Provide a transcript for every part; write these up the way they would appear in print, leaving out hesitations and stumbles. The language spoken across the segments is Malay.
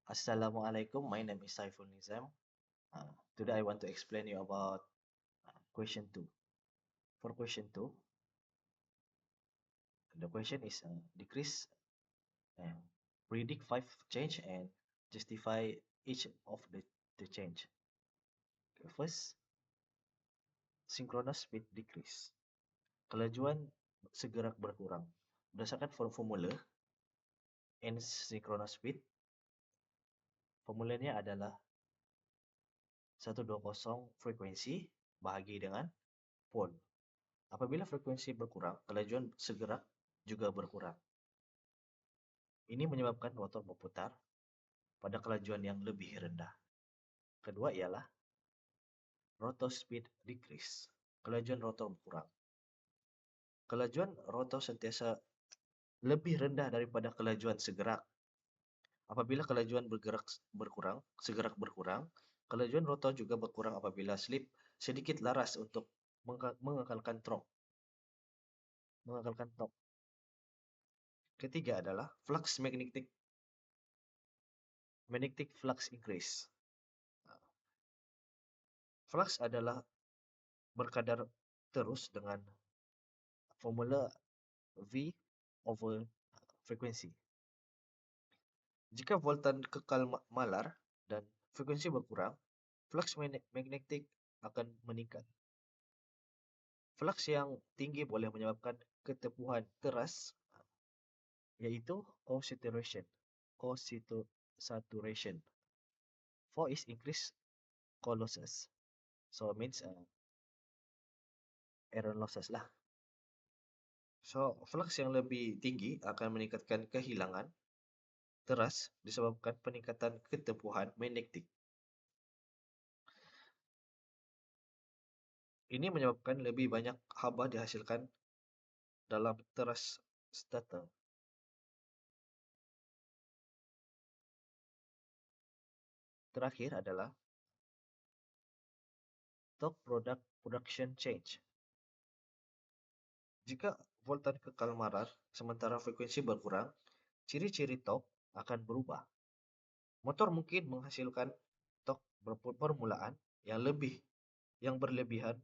Assalamualaikum. My name is Saiful Nizam. Today I want to explain you about question 2. For question 2, the question is decrease and predict 5 change and justify each of the change. Okay, first, synchronous speed decrease. Kelajuan segera berkurang. Berdasarkan formula n synchronous speed, formulanya adalah 120 frekuensi bahagi dengan pole. Apabila frekuensi berkurang, kelajuan segera juga berkurang. Ini menyebabkan rotor berputar pada kelajuan yang lebih rendah. Kedua ialah rotor speed decrease. Kelajuan rotor berkurang. Kelajuan rotor sentiasa lebih rendah daripada kelajuan segerak. Apabila kelajuan segerak berkurang, kelajuan rotor juga berkurang apabila slip sedikit laras untuk mengekalkan torque. Ketiga adalah flux magnetic flux increase. Flux adalah berkadar terus dengan formula V over frekuensi. Jika voltan kekal malar dan frekuensi berkurang, flux magnetik akan meningkat. Flux yang tinggi boleh menyebabkan ketepuhan teras, yaitu co-saturation. Four is increased co-losses. So it means error losses lah. So flux yang lebih tinggi akan meningkatkan kehilangan teras disebabkan peningkatan ketepuhan magnetik. Ini menyebabkan lebih banyak haba dihasilkan dalam teras stator. Terakhir adalah torque production change. Jika voltan kekal malar sementara frekuensi berkurang, ciri-ciri torque akan berubah. Motor mungkin menghasilkan torque permulaan yang berlebihan,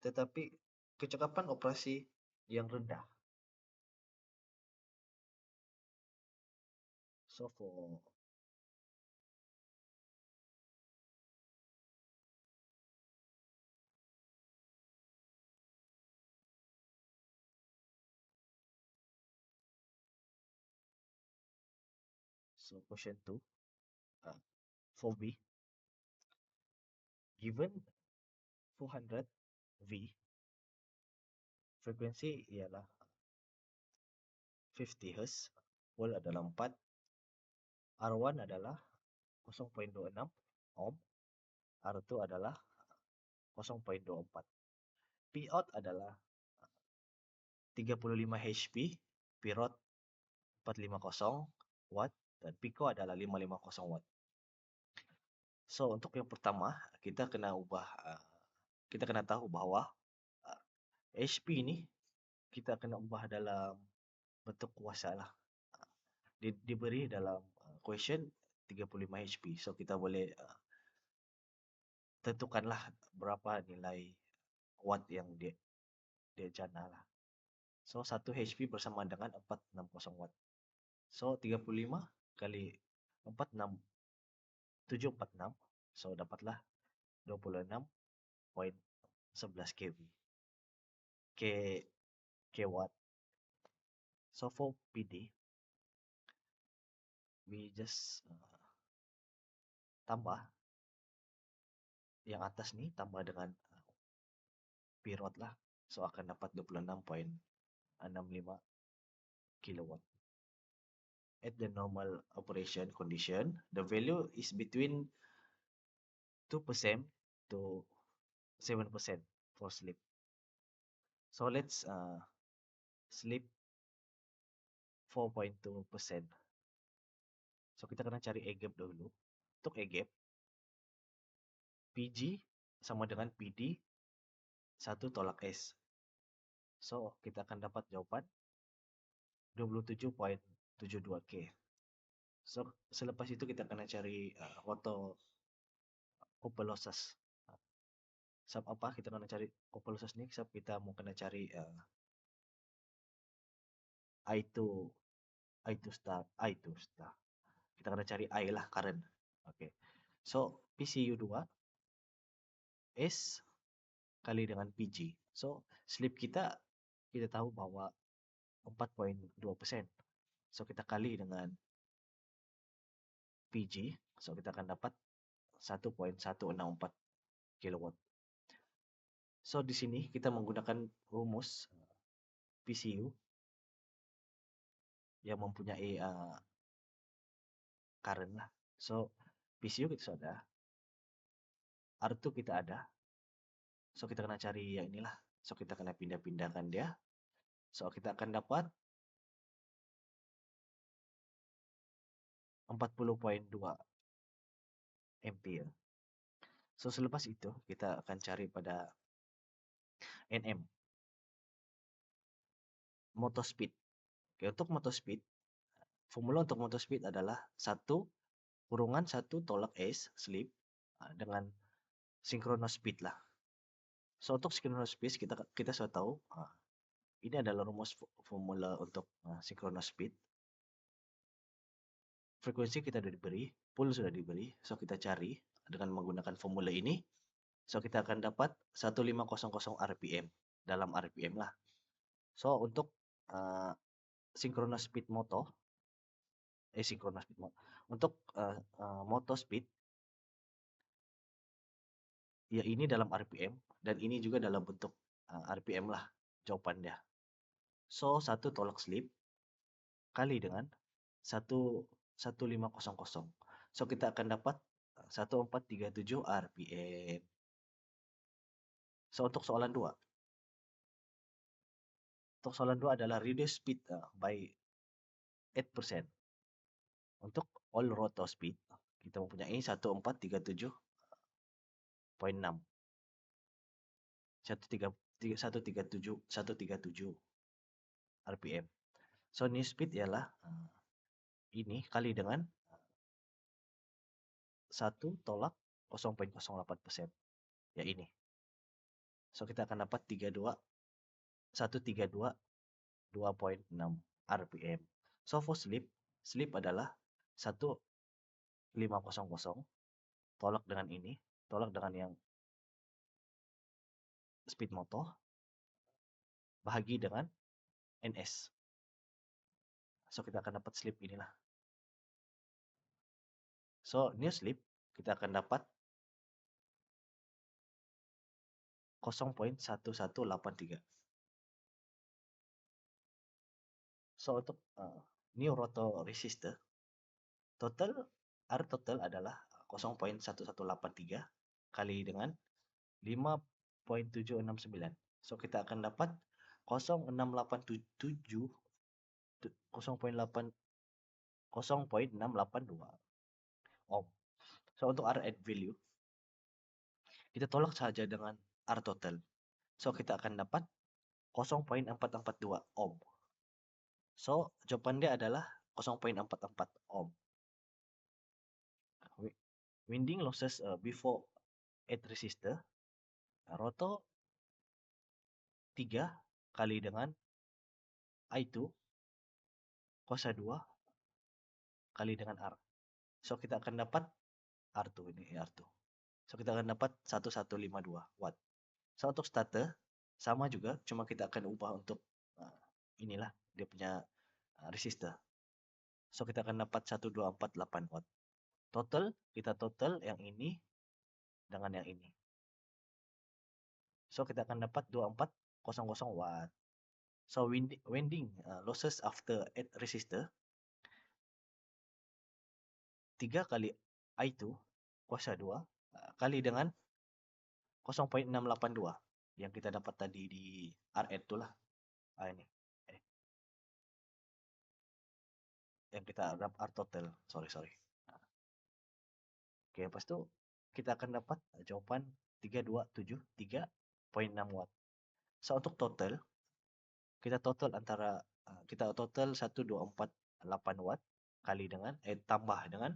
tetapi kecakapan operasi yang rendah. So for question 2, for B, given 400 V, frekuensi ialah 50 Hz, volt adalah 4, R1 adalah 0.26 ohm, R2 adalah 0.24. Pout adalah 35 HP, Prod 450 watt, dan Pico adalah 550 watt. So untuk yang pertama, kita kena tahu bahwa HP ini kita kena ubah dalam bentuk kuasa lah. Diberi dalam question 35 HP. So kita boleh tentukanlah berapa nilai watt yang dia jana lah. So 1 HP bersama dengan 460 watt. So 35 kali 746. So dapatlah 26.11 kW. So for PD, we just tambah yang atas nih, tambah dengan Prod lah. So akan dapat 26.65 kilowatt. At the normal operation condition, the value is between 2% to 7% for slip. So let's slip 4.2%. So kita kena cari A gap dulu. Untuk A gap, PG sama dengan PD 1 tolak S. So kita akan dapat jawaban 27.72 K. So, selepas itu kita kena cari water copper losses. Sub apa kita kena cari copper losses nih, sub kita mau kena cari I2 I2 star I2 star. Kita kena cari I lah, current. Oke. So, PCU2 S kali dengan PG. So, slip kita tahu bahwa 4,2%. So, kita kali dengan PG. So, kita akan dapat 1,164 kilowatt. So, di sini kita menggunakan rumus PCU yang mempunyai current lah. So, PCU kita sudah, R2 kita ada. So, kita kena cari yang inilah. So, kita kena pindah-pindahkan dia. So, kita akan dapat 40,2 ampere. So, selepas itu kita akan cari pada NM, motor speed. Oke, untuk motor speed, formula untuk motor speed adalah 1 kurungan 1 tolak S, slip, dengan synchronous speed lah. So, untuk synchronous speed kita sudah tahu, ini adalah rumus formula untuk synchronous speed. Frekuensi kita sudah diberi, pool sudah diberi, so kita cari dengan menggunakan formula ini. So, kita akan dapat 1500 RPM, dalam RPM lah. So, untuk synchronous speed motor, synchronous speed motor, untuk motor speed, ya ini dalam RPM, dan ini juga dalam bentuk RPM lah jawabannya. So, 1 tolak slip kali dengan 1500. So, kita akan dapat 1437 RPM. So, untuk soalan 2. Untuk soalan 2 adalah reduce speed by 8%. Untuk all rotor speed, kita mempunyai 1437,6. 137 RPM. So, new speed ialah ini kali dengan 1 tolak 0,08%. Ya ini. So, kita akan dapat 132,2.6 RPM. So, for slip adalah 1500 tolak dengan ini, tolak dengan yang speed motor, bahagi dengan NS. So, kita akan dapat slip inilah. So, new slip kita akan dapat 0,1183. So, untuk new rotor resistor, R total adalah 0,1183 kali dengan 5,769. So, kita akan dapat 0,682 ohm. So, untuk R add value, kita tolak saja dengan R total. So, kita akan dapat 0,442 ohm. So, jawabannya adalah 0,44 ohm. Winding losses before add resistor, rotor 3 kali dengan I2 kuasa 2 kali dengan R. So, kita akan dapat R2 ini, R2. So, kita akan dapat 1152 watt. So, untuk starter sama juga, cuma kita akan ubah untuk inilah dia punya resistor. So, kita akan dapat 1248 watt. Total, kita total yang ini dengan yang ini. So, kita akan dapat 2400 watt. So, winding losses after add resistor 3 kali I2 kuasa 2 kali dengan 0,682 yang kita dapat tadi di R add itulah. Ini. Yang kita dapat R total. Sorry. Oke, lepas itu kita akan dapat jawaban 3273,6 watt. So, untuk total, kita total 1248 watt tambah dengan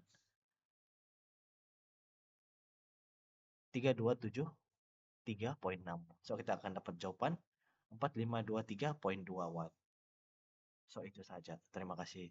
3273,6. So, kita akan dapat jawaban 4523,2 watt. So, itu saja. Terima kasih.